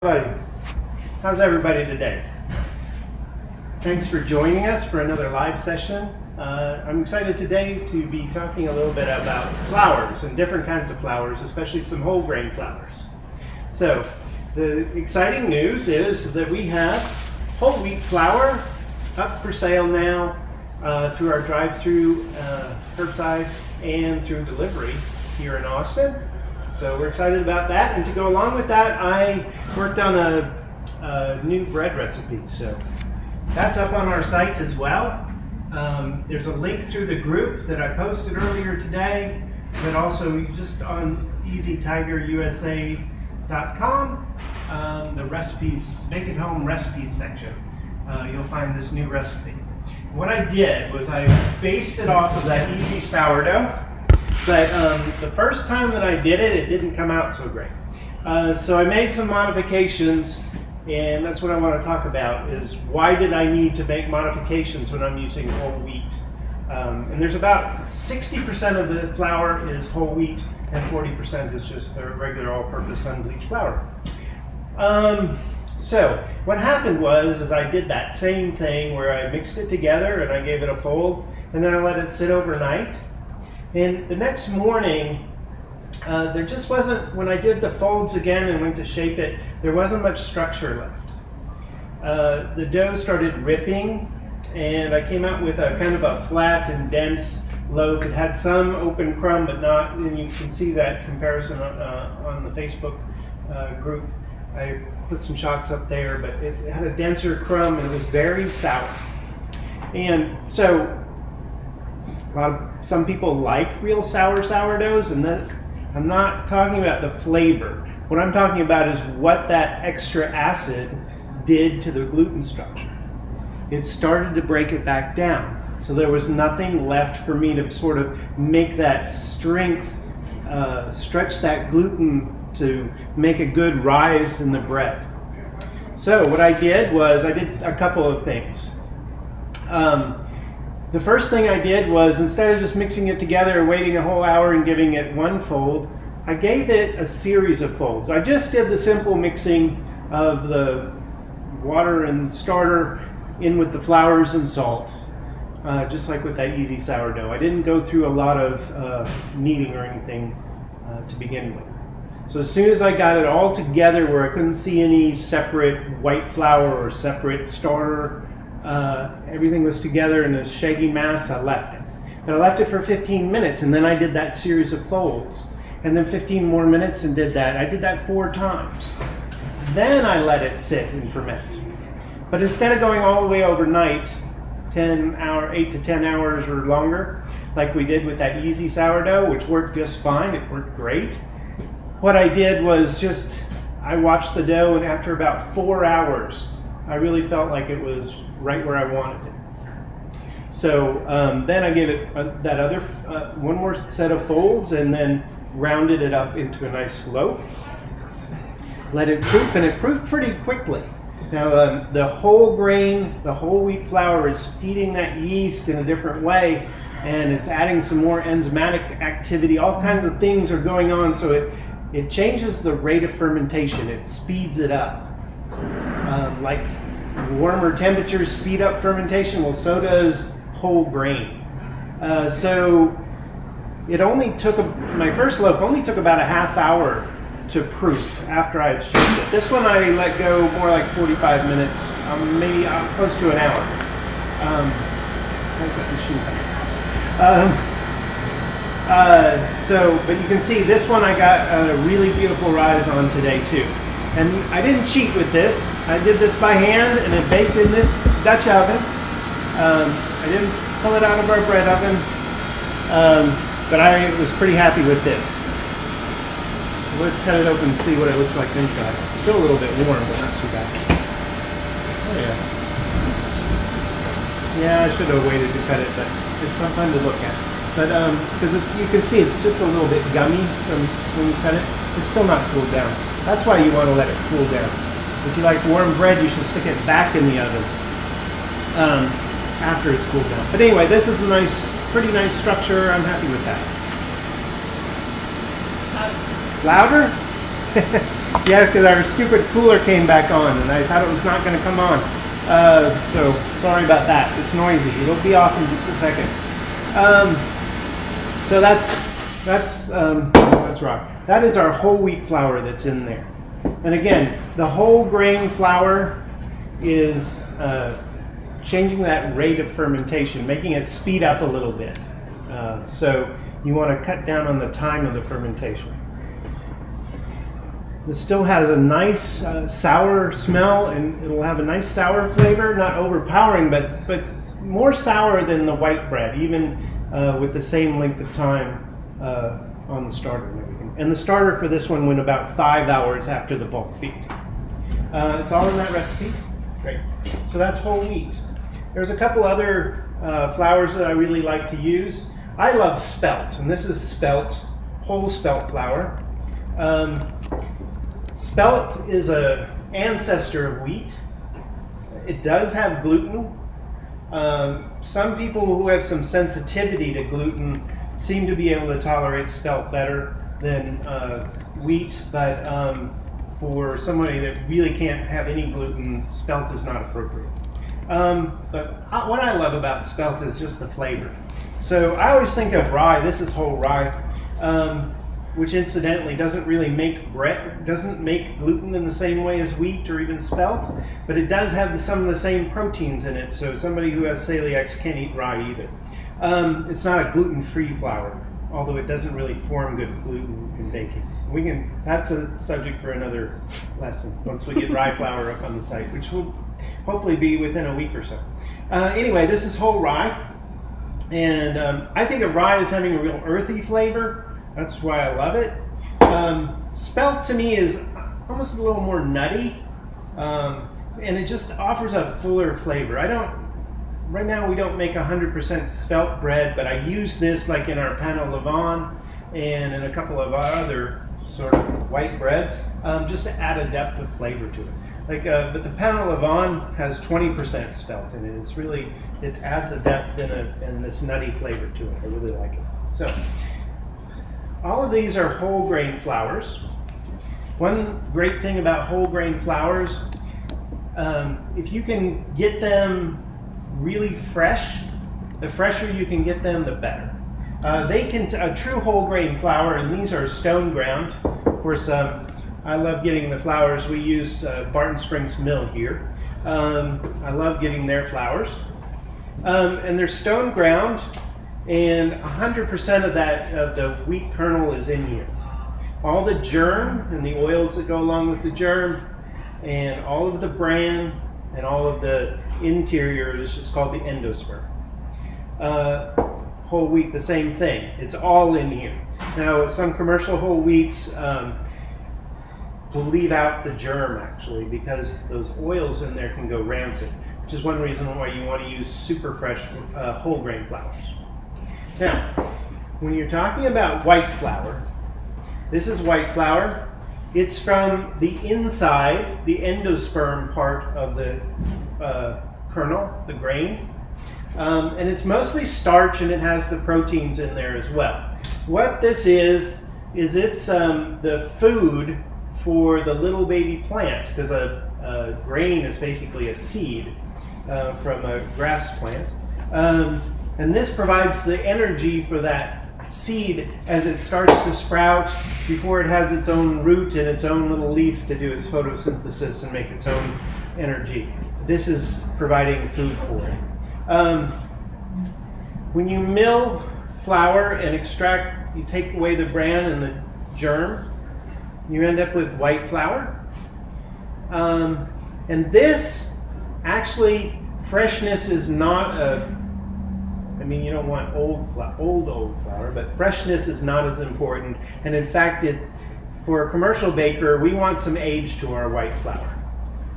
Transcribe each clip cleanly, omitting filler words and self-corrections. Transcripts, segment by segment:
How's everybody today? Thanks for joining us for another live session. I'm excited today to be talking a little bit about flowers and different kinds of flowers, especially some whole grain flowers. So the exciting news is that we have whole wheat flour up for sale now through our drive-through curbside and through delivery here in Austin. So we're excited about that, and to go along with that, I worked on a new bread recipe. So that's up on our site as well. There's a link through the group that I posted earlier today, but also just on easytigerusa.com, the recipes, make it home recipes section, you'll find this new recipe. What I did was I based it off of that easy sourdough. But the first time that I did it, it didn't come out so great. So I made some modifications, and that's what I want to talk about, is why did I need to make modifications when I'm using whole wheat? And there's about 60% of the flour is whole wheat, and 40% is just the regular all-purpose unbleached flour. So what happened was I did that same thing where I mixed it together and I gave it a fold, and then I let it sit overnight. And the next morning, there just wasn't, when I did the folds again and went to shape it, there wasn't much structure left. The dough started ripping, and I came out with a kind of a flat and dense loaf. It had some open crumb, but not, and you can see that comparison on the Facebook group. I put some shots up there, but it had a denser crumb and it was very sour. And so, some people like real sour sourdoughs, and I'm not talking about the flavor. What I'm talking about is what that extra acid did to the gluten structure. It started to break it back down. So there was nothing left for me to sort of make that strength, stretch that gluten to make a good rise in the bread. So what I did was I did a couple of things. The first thing I did was, instead of just mixing it together and waiting a whole hour and giving it one fold, I gave it a series of folds. I just did the simple mixing of the water and starter in with the flours and salt, just like with that easy sourdough. I didn't go through a lot of kneading or anything to begin with. So as soon as I got it all together where I couldn't see any separate white flour or separate starter, everything was together in a shaggy mass, I left it. But I left it for 15 minutes, and then I did that series of folds. And then 15 more minutes and did that. I did that 4 times. Then I let it sit and ferment. But instead of going all the way overnight, 8 to 10 hours or longer, like we did with that easy sourdough, which worked just fine, it worked great. What I did was I watched the dough, and after about 4 hours, I really felt like it was right where I wanted it. So then I gave it that other one more set of folds, and then rounded it up into a nice loaf. Let it proof, and it proofed pretty quickly. Now the whole grain, the whole wheat flour is feeding that yeast in a different way, and it's adding some more enzymatic activity. All kinds of things are going on, so it changes the rate of fermentation. It speeds it up. Like warmer temperatures speed up fermentation, well, so does whole grain. So it only took, my first loaf only took about a half hour to proof after I had shaped it. This one I let go more like 45 minutes, maybe close to an hour. But you can see this one I got a really beautiful rise on today too. And I didn't cheat with this. I did this by hand, and it baked in this Dutch oven. I didn't pull it out of our bread oven, but I was pretty happy with this. Let's cut it open and see what it looks like inside. It's still a little bit warm, but not too bad. Oh yeah. Yeah, I should have waited to cut it, but it's not fun to look at. But because you can see it's just a little bit gummy from when you cut it. It's still not cooled down. That's why you want to let it cool down. If you like warm bread, you should stick it back in the oven after it's cooled down. But anyway, this is a pretty nice structure. I'm happy with that. Louder? Yeah, because our stupid cooler came back on, and I thought it was not going to come on. So sorry about that. It's noisy. It'll be off in just a second. So that's right. That is our whole wheat flour that's in there. And again, the whole grain flour is changing that rate of fermentation, making it speed up a little bit. So you want to cut down on the time of the fermentation. This still has a nice sour smell, and it'll have a nice sour flavor, not overpowering, but more sour than the white bread, even with the same length of time on the starter and everything. And the starter for this one went about 5 hours after the bulk feed. It's all in that recipe. Great. So that's whole wheat. There's a couple other flours that I really like to use. I love spelt, and this is spelt, whole spelt flour. Spelt is an ancestor of wheat. It does have gluten. Some people who have some sensitivity to gluten seem to be able to tolerate spelt better than wheat, but for somebody that really can't have any gluten, spelt is not appropriate. But what I love about spelt is just the flavor. So I always think of rye. This is whole rye, which incidentally doesn't really make bread, doesn't make gluten in the same way as wheat or even spelt, but it does have some of the same proteins in it. So somebody who has celiacs can't eat rye either. It's not a gluten-free flour, although it doesn't really form good gluten in baking. That's a subject for another lesson once we get rye flour up on the site, which will hopefully be within a week or so. Anyway, this is whole rye, and I think of rye as having a real earthy flavor. That's why I love it. Spelt to me is almost a little more nutty, and it just offers a fuller flavor. Right now we don't make 100% spelt bread, but I use this like in our pain au levain and in a couple of other sort of white breads, just to add a depth of flavor to it. But the pain au levain has 20% spelt in it. It adds a depth and this nutty flavor to it. I really like it. So all of these are whole grain flours. One great thing about whole grain flours, if you can get them really fresh, the fresher you can get them, the better. A true whole grain flour, and these are stone ground. Of course, I love getting the flours. We use Barton Springs Mill here. I love getting their flours. And they're stone ground, and 100% of the wheat kernel is in here. All the germ and the oils that go along with the germ, and all of the bran, and all of the interior is just called the endosperm. Whole wheat, the same thing. It's all in here. Now, some commercial whole wheats will leave out the germ, actually, because those oils in there can go rancid, which is one reason why you want to use super fresh whole grain flours. Now, when you're talking about white flour, this is white flour. It's from the inside, the endosperm part of the kernel, the grain. And it's mostly starch, and it has the proteins in there as well. What this is it's the food for the little baby plant, because a grain is basically a seed from a grass plant. And this provides the energy for that seed as it starts to sprout before it has its own root and its own little leaf to do its photosynthesis and make its own energy. This is providing food for it. When you mill flour and extract, you take away the bran and the germ, you end up with white flour. And this, actually, freshness is not you don't want old flour, but freshness is not as important. And in fact, for a commercial baker, we want some age to our white flour.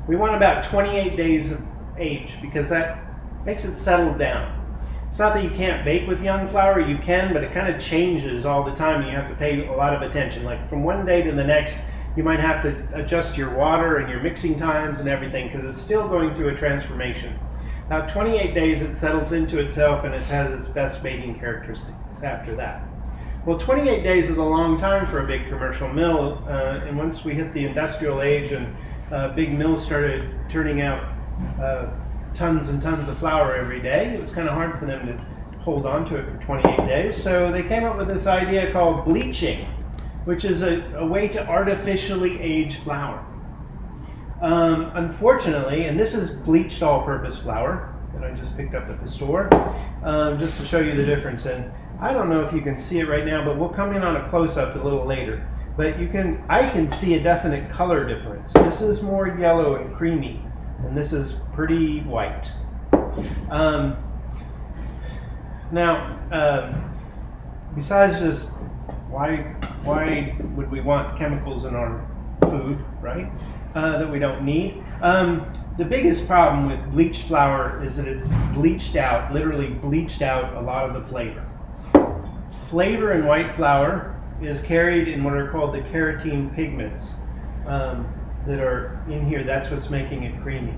We want about 28 days of age, because that makes it settle down. It's not that you can't bake with young flour, you can, but it kind of changes all the time, and you have to pay a lot of attention. Like from one day to the next, you might have to adjust your water and your mixing times and everything, because it's still going through a transformation. About 28 days it settles into itself, and it has its best baking characteristics after that. Well, 28 days is a long time for a big commercial mill, and once we hit the industrial age and big mills started turning out tons and tons of flour every day, it was kind of hard for them to hold on to it for 28 days. So they came up with this idea called bleaching, which is a way to artificially age flour. Unfortunately, and this is bleached all-purpose flour that I just picked up at the store, just to show you the difference. And I don't know if you can see it right now, but we'll come in on a close-up a little later. But I can see a definite color difference. This is more yellow and creamy, and this is pretty white. Besides just why would we want chemicals in our food, right? That we don't need. The biggest problem with bleached flour is that it's bleached out, literally bleached out a lot of the flavor. Flavor in white flour is carried in what are called the carotene pigments that are in here. That's what's making it creamy.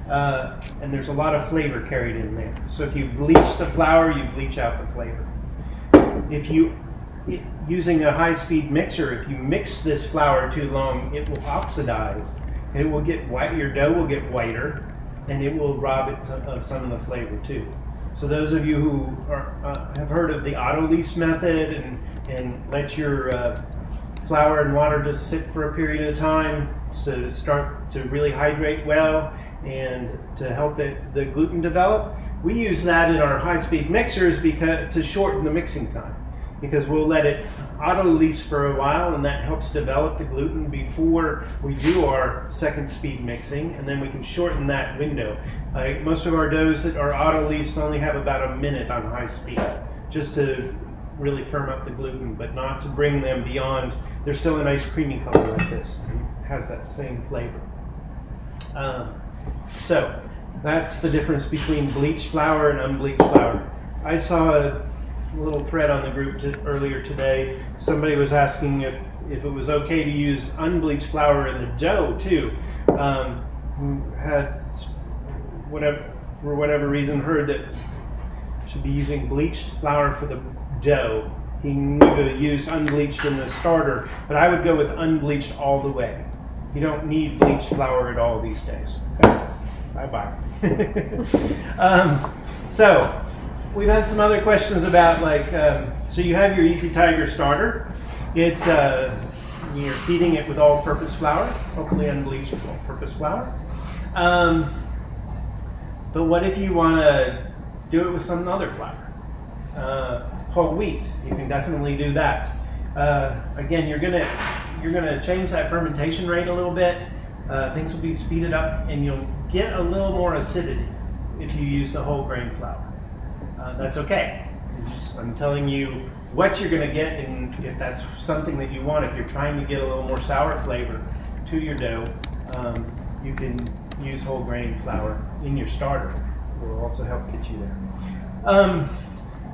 And there's a lot of flavor carried in there. So if you bleach the flour, you bleach out the flavor. If you, using a high-speed mixer, if you mix this flour too long, it will oxidize. And it will get white, your dough will get whiter, and it will rob it of some of the flavor too. So those of you who have heard of the autolyse method and let your flour and water just sit for a period of time to start to really hydrate well and to help the gluten develop, we use that in our high-speed mixers to shorten the mixing time, because we'll let it autolyse for a while, and that helps develop the gluten before we do our second speed mixing, and then we can shorten that window. Most of our doughs that are autolyse only have about a minute on high speed, just to really firm up the gluten, but not to bring them beyond. They're still a nice creamy color like this, and has that same flavor. So that's the difference between bleached flour and unbleached flour. I saw a little thread on the group earlier today. Somebody was asking if it was okay to use unbleached flour in the dough too. Who had for whatever reason heard that should be using bleached flour for the dough. He knew to use unbleached in the starter, but I would go with unbleached all the way. You don't need bleached flour at all these days. Okay? Bye-bye. So we've had some other questions about so you have your Easy Tiger starter. It's you're feeding it with all-purpose flour, hopefully unbleached all-purpose flour. But what if you want to do it with some other flour? Whole wheat, you can definitely do that. Again, you're gonna change that fermentation rate a little bit. Things will be speeded up, and you'll get a little more acidity if you use the whole grain flour. That's okay. I'm telling you what you're going to get, and if that's something that you want, if you're trying to get a little more sour flavor to your dough, you can use whole grain flour in your starter. It will also help get you there.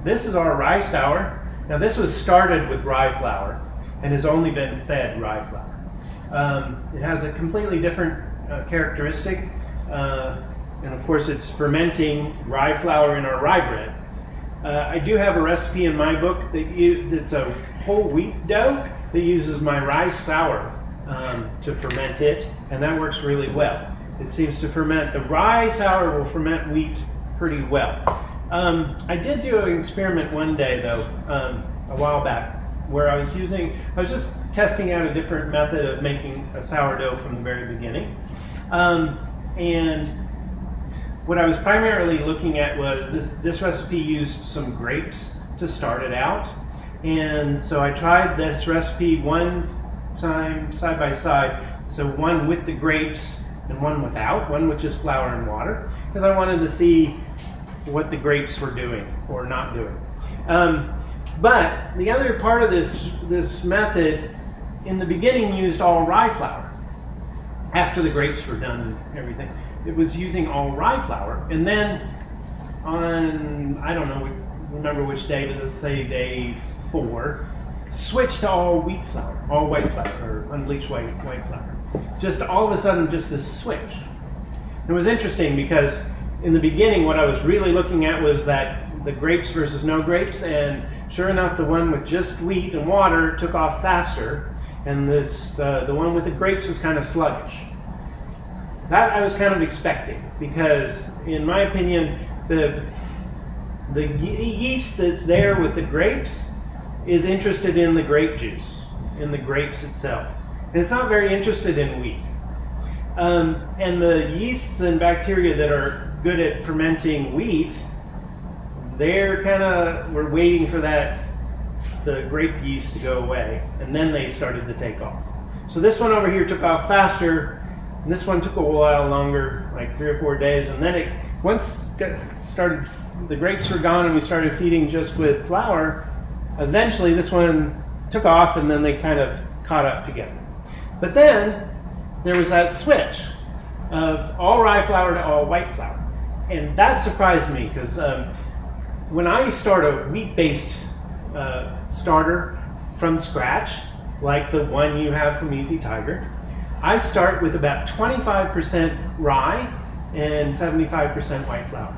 This is our rye flour. Now this was started with rye flour and has only been fed rye flour. It has a completely different characteristic, and of course it's fermenting rye flour in our rye bread. I do have a recipe in my book that's a whole wheat dough that uses my rye sour to ferment it, and that works really well. It seems to ferment, the rye sour will ferment wheat pretty well. I did do an experiment one day though, a while back, where I was just testing out a different method of making a sourdough from the very beginning. And what I was primarily looking at was this recipe used some grapes to start it out. And so I tried this recipe one time side by side. So one with the grapes and one without, one with just flour and water, because I wanted to see what the grapes were doing or not doing. But the other part of this method in the beginning used all rye flour. After the grapes were done and everything, it was using all rye flour. And then on, I don't know, remember which day, but let's say day 4, switched to all wheat flour, all white flour, or unbleached white flour. Just all of a sudden, just this switch. It was interesting because in the beginning, what I was really looking at was that the grapes versus no grapes, and Sure enough, the one with just wheat and water took off faster, and the one with the grapes was kind of sluggish. That I was kind of expecting, because in my opinion, the yeast that's there with the grapes is interested in the grape juice, in the grapes itself. And it's not very interested in wheat. And the yeasts and bacteria that are good at fermenting wheat, we're waiting for the grape yeast to go away, and then they started to take off. So this one over here took off faster, and this one took a while longer, like 3 or 4 days, and then the grapes were gone and we started feeding just with flour. Eventually this one took off, and then they kind of caught up together. But then there was that switch of all rye flour to all white flour. And that surprised me, because when I start a wheat-based starter from scratch, like the one you have from Easy Tiger, I start with about 25% rye and 75% white flour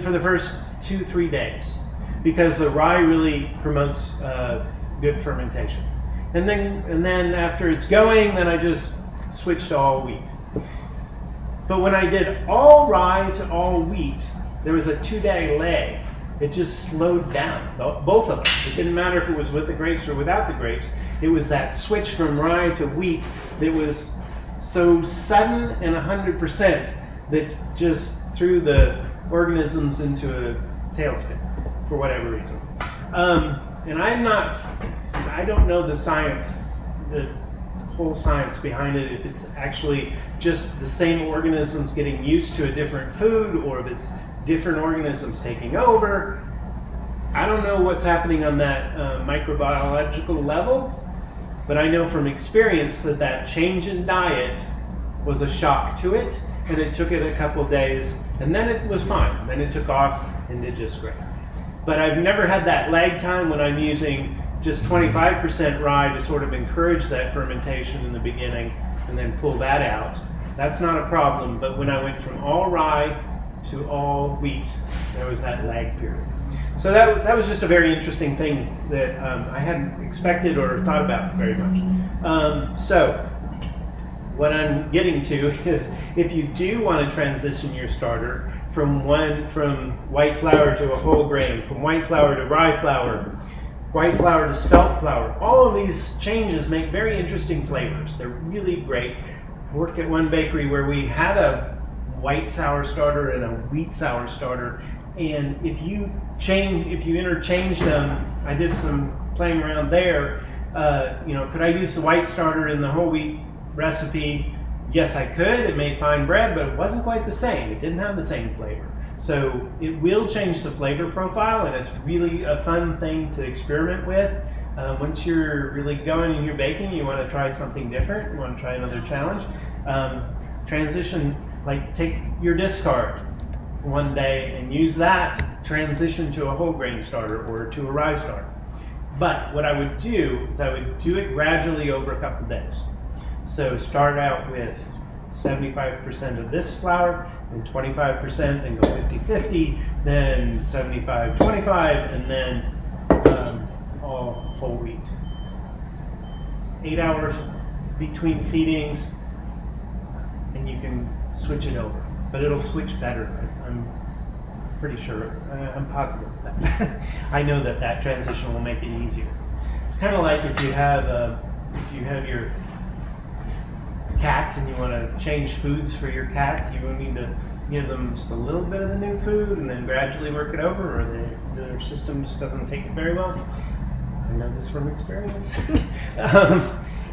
for the first 2-3 days, because the rye really promotes good fermentation. And then after it's going, then I just switched to all wheat. But when I did all rye to all wheat, there was a 2-day lag. It just slowed down, both of them. It didn't matter if it was with the grapes or without the grapes. It was that switch from rye to wheat that was so sudden and 100% that just threw the organisms into a tailspin for whatever reason. And I don't know the science, the whole science behind it, if it's actually just the same organisms getting used to a different food, or if it's different organisms taking over. I don't know what's happening on that microbiological level, but I know from experience that change in diet was a shock to it, and it took it a couple days, and then it was fine. Then it took off and did just great. But I've never had that lag time when I'm using just 25% rye to sort of encourage that fermentation in the beginning and then pull that out. That's not a problem, but when I went from all rye to all wheat, there was that lag period. So that was just a very interesting thing that I hadn't expected or thought about very much. So what I'm getting to is, if you do want to transition your starter from white flour to a whole grain, from white flour to rye flour, white flour to spelt flour, all of these changes make very interesting flavors. They're really great. I worked at one bakery where we had a white sour starter and a wheat sour starter, and if you interchange them, I did some playing around there. Could I use the white starter in the whole wheat recipe? Yes, I could. It made fine bread, but it wasn't quite the same. It didn't have the same flavor. So it will change the flavor profile, and it's really a fun thing to experiment with. Once you're really going and you're baking, you want to try something different. You want to try another challenge. Transition, like take your discard one day and use that, transition to a whole grain starter or to a rye starter. But what I would do is I would do it gradually over a couple days. So start out with 75% of this flour, then 25%, then go 50-50, then 75-25, and then all whole wheat. 8 hours between feedings, and you can switch it over. But it'll switch better, I'm pretty sure. I'm positive of that. I know that transition will make it easier. It's kind of like if you have your cat and you want to change foods for your cat, you need to give them just a little bit of the new food and then gradually work it over, or their system just doesn't take it very well. I know this from experience.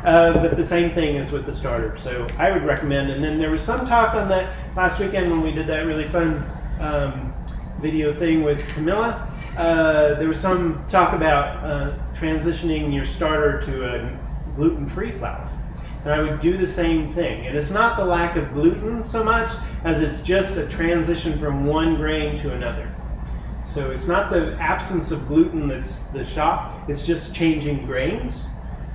But the same thing is with the starter. So I would recommend, and then there was some talk on that last weekend when we did that really fun video thing with Camilla. There was some talk about transitioning your starter to a gluten-free flour. And I would do the same thing. And it's not the lack of gluten so much as it's just a transition from one grain to another. So it's not the absence of gluten that's the shock, it's just changing grains.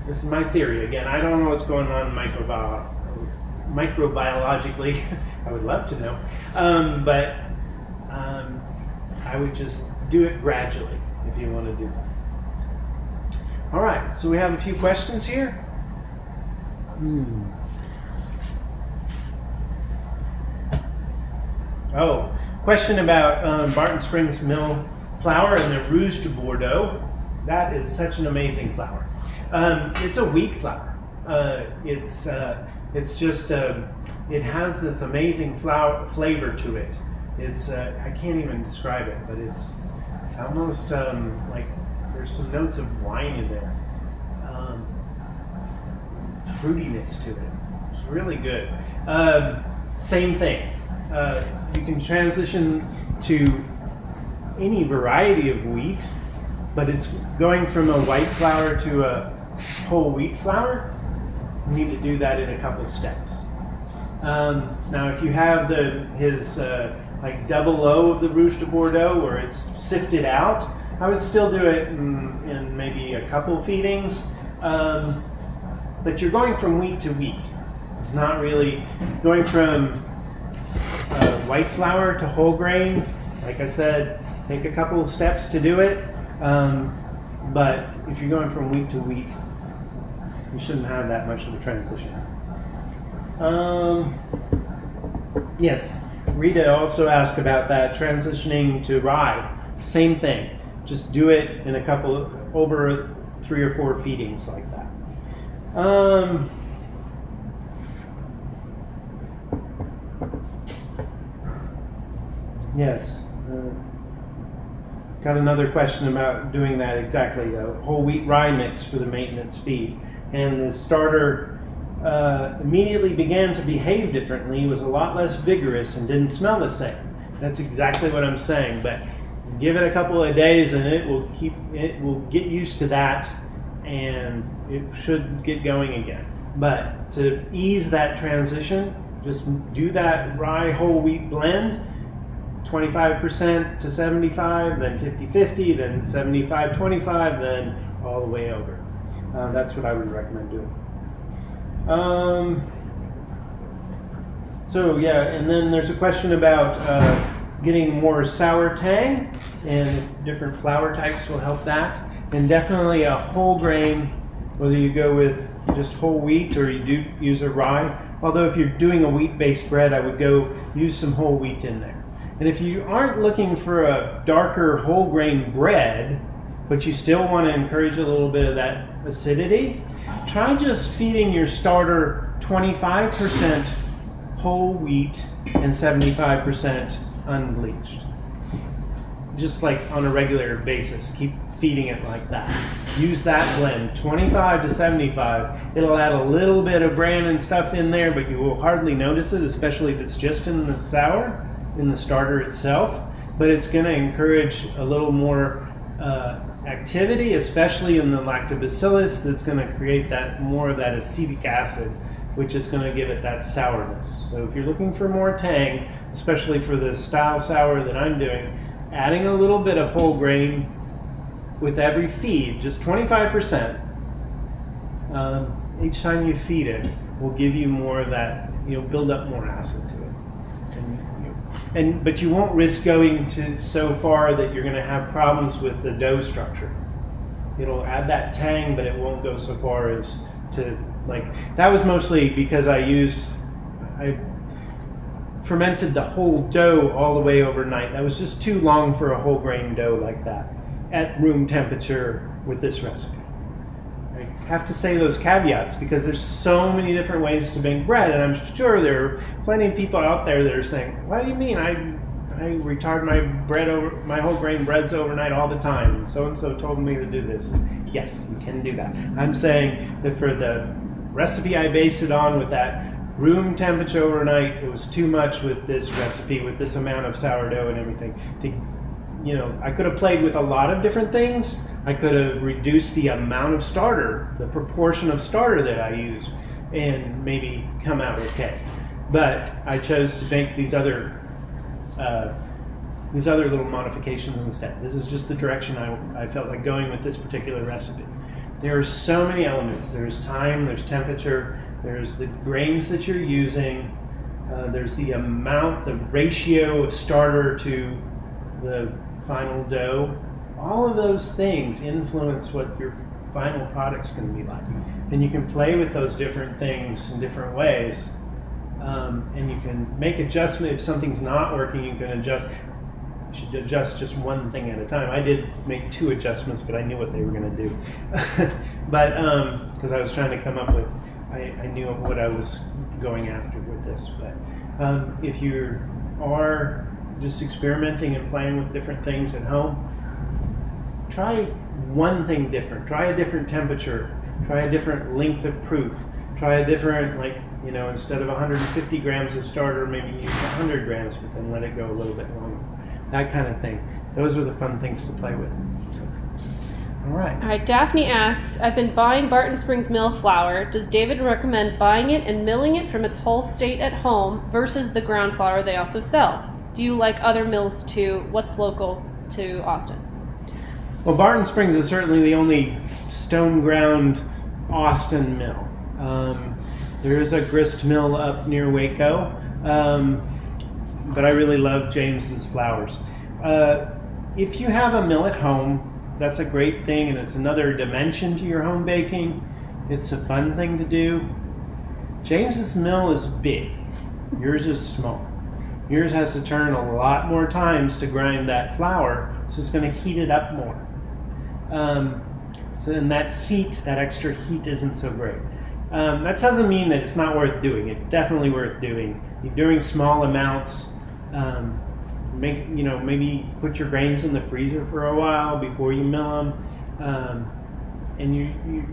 This is my theory. Again, I don't know what's going on microbiologically. I would love to know. But I would just do it gradually if you want to do that. All right, so we have a few questions here. Oh, question about Barton Springs Mill flour and the Rouge de Bordeaux. That is such an amazing flour. It's a wheat flour. It's just it has this amazing flavor to it. It's I can't even describe it, but it's almost like there's some notes of wine in there, fruitiness to it. It's really good. Same thing. You can transition to any variety of wheat, but it's going from a white flour to a whole wheat flour. You need to do that in a couple steps. Now, if you have his like double O of the Rouge de Bordeaux, where it's sifted out, I would still do it in maybe a couple feedings. But you're going from wheat to wheat. It's not really going from white flour to whole grain. Like I said, take a couple of steps to do it. But if you're going from wheat to wheat, you shouldn't have that much of a transition. Yes, Rita also asked about that transitioning to rye. Same thing. Just do it in over 3 or 4 feedings like that. Yes. Got another question about doing that exactly. A whole wheat rye mix for the maintenance feed. And the starter immediately began to behave differently, was a lot less vigorous, and didn't smell the same. That's exactly what I'm saying. But give it a couple of days, and it will get used to that, and it should get going again. But to ease that transition, just do that rye whole wheat blend, 25% to 75, then 50-50, then 75-25, then all the way over. That's what I would recommend doing. So yeah, and then there's a question about getting more sour tang, and if different flour types will help that. And definitely a whole grain, whether you go with just whole wheat or you do use a rye. Although if you're doing a wheat-based bread, I would go use some whole wheat in there. And if you aren't looking for a darker whole grain bread, but you still want to encourage a little bit of that acidity, try just feeding your starter 25% whole wheat and 75% unbleached. Just like on a regular basis, keep feeding it like that. Use that blend, 25 to 75. It'll add a little bit of bran and stuff in there, but you will hardly notice it, especially if it's just in the sour, in the starter itself. But it's going to encourage a little more activity, especially in the lactobacillus, that's going to create that more of that acetic acid, which is going to give it that sourness. So if you're looking for more tang, especially for the style sour that I'm doing, adding a little bit of whole grain with every feed, just 25%, each time you feed it, will give you more of that, build up more acid to it. But you won't risk going to so far that you're going to have problems with the dough structure. It'll add that tang, but it won't go so far as to, that was mostly because I fermented the whole dough all the way overnight. That was just too long for a whole grain dough like that at room temperature with this recipe. I have to say those caveats because there's so many different ways to make bread, and I'm sure there are plenty of people out there that are saying, "What do you mean? I retard my whole grain breads overnight all the time, and so told me to do this." Yes, you can do that. I'm saying that for the recipe I based it on with that room temperature overnight, it was too much with this recipe, with this amount of sourdough and everything. I could have played with a lot of different things. I could have reduced the amount of starter, the proportion of starter that I use, and maybe come out okay. But I chose to make these other little modifications instead. This is just the direction I felt like going with this particular recipe. There are so many elements. There's time, there's temperature, there's the grains that you're using, there's the amount, the ratio of starter to the final dough. All of those things influence what your final product's going to be like. And you can play with those different things in different ways, and you can make adjustments. If something's not working, you can adjust. You should adjust just one thing at a time. I did make 2 adjustments, but I knew what they were going to do. But because I was trying to come up with, I knew what I was going after with this. But if you are just experimenting and playing with different things at home, try one thing different. Try a different temperature. Try a different length of proof. Try a different, instead of 150 grams of starter, maybe use 100 grams, but then let it go a little bit longer. That kind of thing. Those are the fun things to play with. All right, Daphne asks, I've been buying Barton Springs mill flour. Does David recommend buying it and milling it from its whole state at home versus the ground flour they also sell? Do you like other mills too? What's local to Austin? Well, Barton Springs is certainly the only stone ground Austin mill. There is a grist mill up near Waco, but I really love James's flours. If you have a mill at home, that's a great thing, and it's another dimension to your home baking. It's a fun thing to do. James's mill is big. Yours is small. Yours has to turn a lot more times to grind that flour, so it's going to heat it up more. So then that extra heat isn't so great. That doesn't mean that it's not worth doing. It's definitely worth doing. You're doing small amounts. Maybe put your grains in the freezer for a while before you mill them. And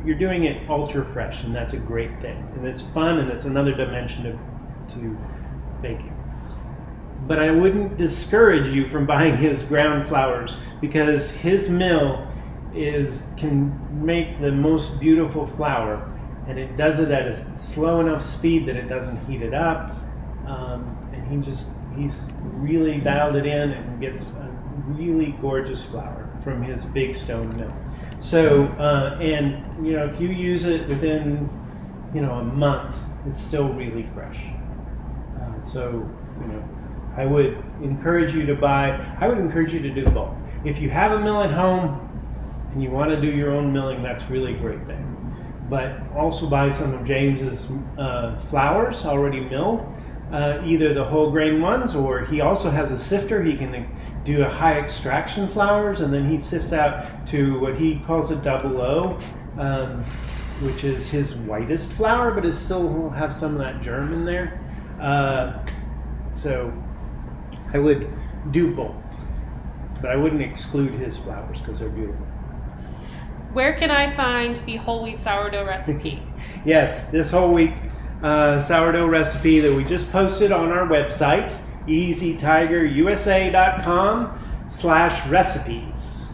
you're doing it ultra fresh, and that's a great thing. And it's fun, and it's another dimension to baking. But I wouldn't discourage you from buying his ground flours, because his mill can make the most beautiful flour, and it does it at a slow enough speed that it doesn't heat it up, and he's really dialed it in and gets a really gorgeous flour from his big stone mill. So if you use it within a month, it's still really fresh. I would encourage you to do both. If you have a mill at home and you want to do your own milling, that's really a great thing. But also buy some of James's flours already milled, either the whole grain ones, or he also has a sifter. He can do a high extraction flours, and then he sifts out to what he calls a 00, which is his whitest flour, but it still will have some of that germ in there. So I would do both, but I wouldn't exclude his flours because they're beautiful. Where can I find the whole wheat sourdough recipe? Yes, this whole wheat sourdough recipe that we just posted on our website, easytigerusa.com/recipes.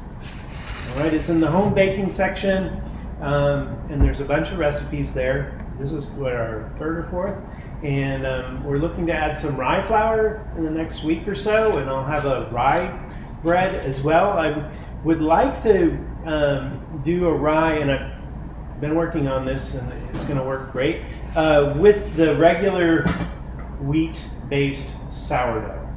All right, it's in the home baking section, and there's a bunch of recipes there. This is our 3rd or 4th, and we're looking to add some rye flour in the next week or so, and I'll have a rye bread as well. I would like to do a rye, and I've been working on this, and it's going to work great, with the regular wheat-based sourdough.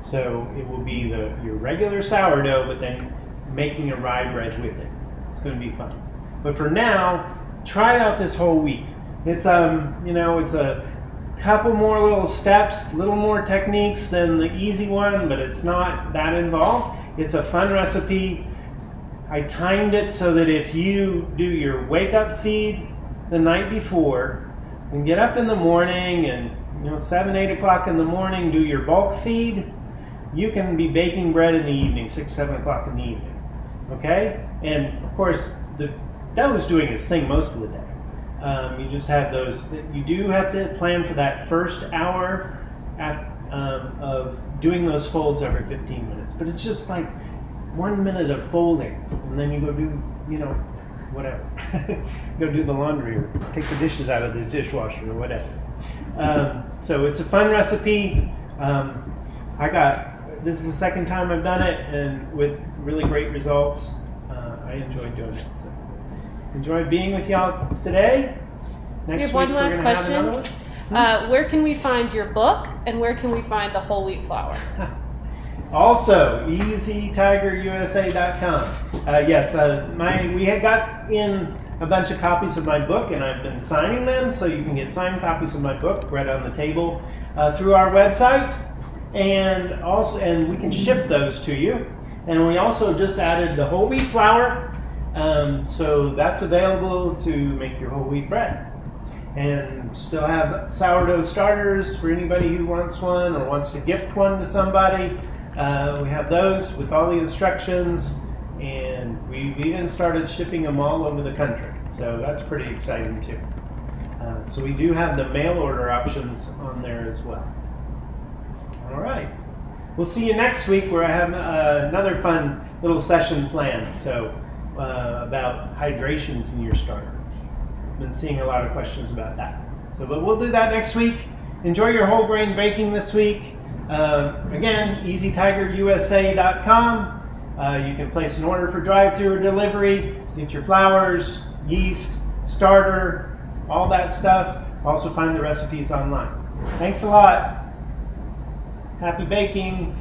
So it will be your regular sourdough, but then making a rye bread with it. It's going to be fun. But for now, try out this whole wheat. It's it's a couple more little steps, little more techniques than the easy one, but it's not that involved. It's a fun recipe. I timed it so that if you do your wake-up feed the night before and get up in the morning and 7, 8 o'clock in the morning, do your bulk feed, you can be baking bread in the evening, 6, 7 o'clock in the evening. Okay? And of course, the dough's doing its thing most of the day. You just have those. You do have to plan for that first hour of doing those folds every 15 minutes. But it's just like 1 minute of folding, and then you go do, whatever. Go do the laundry or take the dishes out of the dishwasher or whatever. So it's a fun recipe. This is the second time I've done it, and with really great results. I enjoyed doing it. So enjoyed being with y'all today. We have one last question. Where can we find your book, and where can we find the whole wheat flour? Also, easytigerusa.com. Yes, we had got in a bunch of copies of my book, and I've been signing them, so you can get signed copies of my book right on the table through our website, and we can ship those to you. And we also just added the whole wheat flour, so that's available to make your whole wheat bread. And still have sourdough starters for anybody who wants one or wants to gift one to somebody. We have those with all the instructions, and we've even started shipping them all over the country. So that's pretty exciting too. So we do have the mail order options on there as well. All right. We'll see you next week where I have another fun little session planned. So about hydrations in your starter. I've been seeing a lot of questions about that. But we'll do that next week. Enjoy your whole grain baking this week. Again, easytigerusa.com. You can place an order for drive-through or delivery. Get your flours, yeast, starter, all that stuff. Also find the recipes online. Thanks a lot. Happy baking.